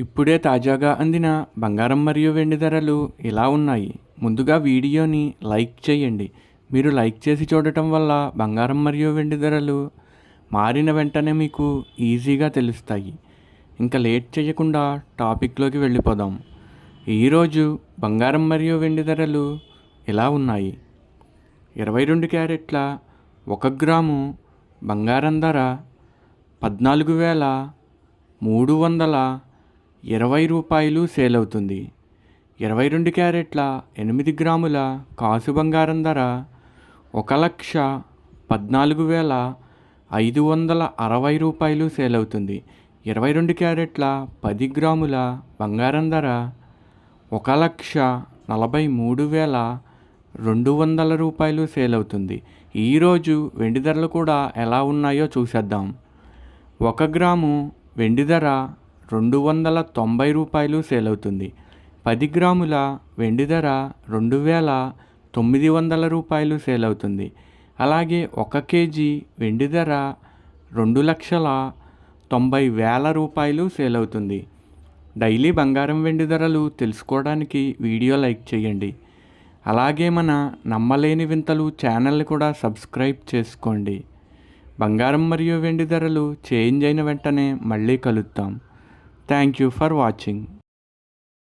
ఇప్పుడే తాజాగా అందిన బంగారం మరియు వెండి ధరలు ఇలా ఉన్నాయి. ముందుగా వీడియోని లైక్ చేయండి. మీరు లైక్ చేసి చూడటం వల్ల బంగారం మరియు వెండి ధరలు మారిన వెంటనే మీకు ఈజీగా తెలుస్తాయి. ఇంకా లేట్ చేయకుండా టాపిక్లోకి వెళ్ళిపోదాం. ఈరోజు బంగారం మరియు వెండి ధరలు ఇలా ఉన్నాయి. 22 క్యారెట్ల 1 గ్రాము బంగారం ధర 14,320 రూపాయలు సేల్ అవుతుంది. 22 క్యారెట్ల 8 గ్రాముల కాసు బంగారం ధర 1,14,560 రూపాయలు సేల్ అవుతుంది. 22 క్యారెట్ల 10 గ్రాముల బంగారం ధర 1,43,200 రూపాయలు సేల్ అవుతుంది. ఈరోజు వెండి ధరలు కూడా ఎలా ఉన్నాయో చూసేద్దాం. 1 గ్రాము వెండి ధర 290 రూపాయలు సేల్ అవుతుంది. 10 గ్రాముల వెండి ధర 2,900 రూపాయలు సేల్ అవుతుంది. అలాగే 1 కేజీ వెండి ధర 2,90,000 రూపాయలు సేల్ అవుతుంది. డైలీ బంగారం వెండి ధరలు తెలుసుకోవడానికి వీడియో లైక్ చేయండి. అలాగే మన నమ్మలేని వింతలు ఛానల్ని కూడా సబ్స్క్రైబ్ చేసుకోండి. బంగారం మరియు వెండి ధరలు చేంజ్ అయిన వెంటనే మళ్ళీ కలుద్దాం. Thank you for watching.